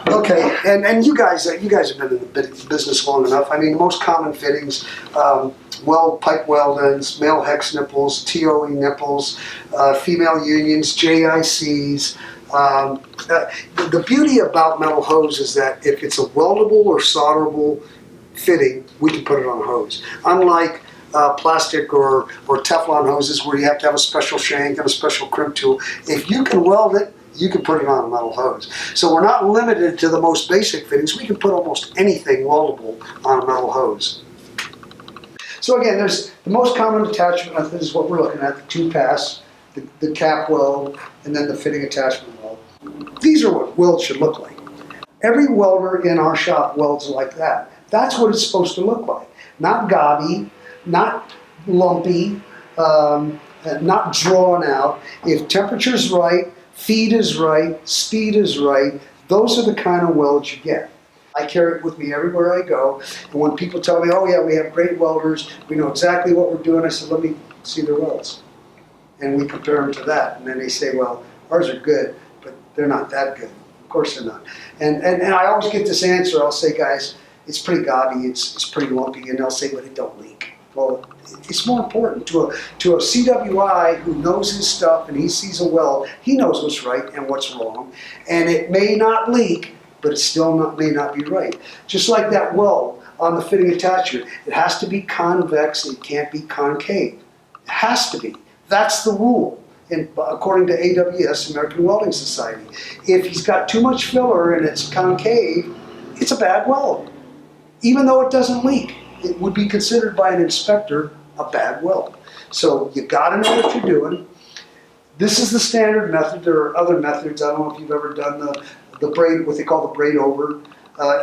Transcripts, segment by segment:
Okay, and you guys have been in the business long enough. I mean, the most common fittings, pipe weld ends, male hex nipples, TOE nipples, female unions, JICs. The beauty about metal hose is that if it's a weldable or solderable fitting, we can put it on a hose. Unlike plastic or Teflon hoses where you have to have a special shank and a special crimp tool, if you can weld it, you can put it on a metal hose. So we're not limited to the most basic fittings. We can put almost anything weldable on a metal hose. So again, there's the most common attachment method is what we're looking at, the 2-pass, the cap weld, and then the fitting attachment weld. These are what welds should look like. Every welder in our shop welds like that. That's what it's supposed to look like. Not gaudy, not lumpy, not drawn out. If temperature's right, feed is right, speed is right, those are the kind of welds you get. I carry it with me everywhere I go, and when people tell me, oh yeah, we have great welders, we know exactly what we're doing, I said, let me see their welds. And we compare them to that, and then they say, well, ours are good, but they're not that good. Of course they're not. And I always get this answer, I'll say, guys, it's pretty gaudy, it's pretty lumpy, and they'll say, but it don't leak. Well, it's more important to a CWI who knows his stuff and he sees a weld, he knows what's right and what's wrong, and it may not leak, but it still may not be right. Just like that weld on the fitting attachment, it has to be convex, it can't be concave. It has to be. That's the rule, according to AWS, American Welding Society. If he's got too much filler and it's concave, it's a bad weld, even though it doesn't leak. It would be considered by an inspector a bad weld. So you got to know what you're doing. This is the standard method. There are other methods. I don't know if you've ever done the braid, what they call the braid over.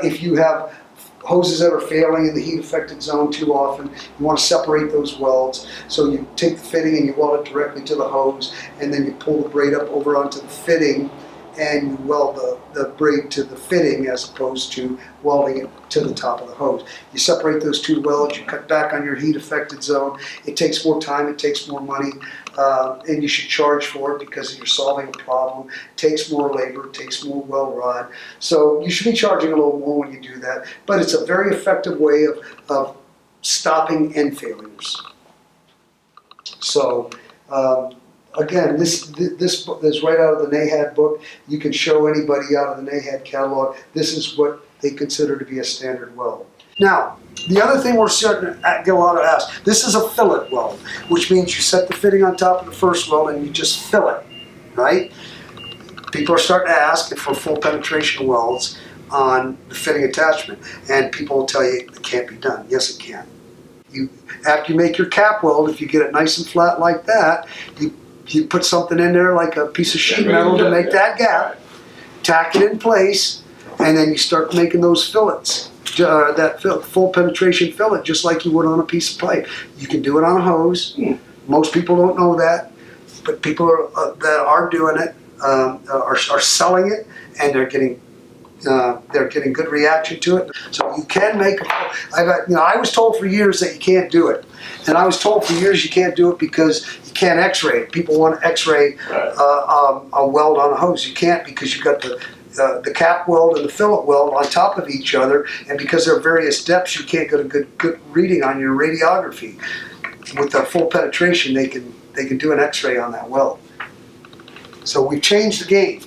If you have hoses that are failing in the heat affected zone too often, you want to separate those welds. So you take the fitting and you weld it directly to the hose, and then you pull the braid up over onto the fitting and you weld the braid to the fitting as opposed to welding it to the top of the hose. You separate those two welds, you cut back on your heat affected zone. It takes more time, it takes more money, and you should charge for it because you're solving a problem. It takes more labor, it takes more weld rod. So you should be charging a little more when you do that, but it's a very effective way of stopping end failures. So, again, this is right out of the NAHAD book. You can show anybody out of the NAHAD catalog. This is what they consider to be a standard weld. Now, the other thing we're starting to get a lot of asks, this is a fillet weld, which means you set the fitting on top of the first weld and you just fill it, right? People are starting to ask for full penetration welds on the fitting attachment, and people will tell you it can't be done. Yes, it can. After you make your cap weld, if you get it nice and flat like that, you put something in there like a piece of sheet metal to make that gap, tack it in place, and then you start making those fillets, that full penetration fillet, just like you would on a piece of pipe. You can do it on a hose. Most people don't know that, but people that are doing it are selling it, and they're getting good reaction to it. So you can make. I was told for years that you can't do it, and I was told for years you can't do it because you can't X-ray it. People want to X-ray a weld on a hose. You can't because you've got the cap weld and the fillet weld on top of each other, and because there are various depths, you can't get a good reading on your radiography. With the full penetration, they can do an X-ray on that weld. So we've changed the game.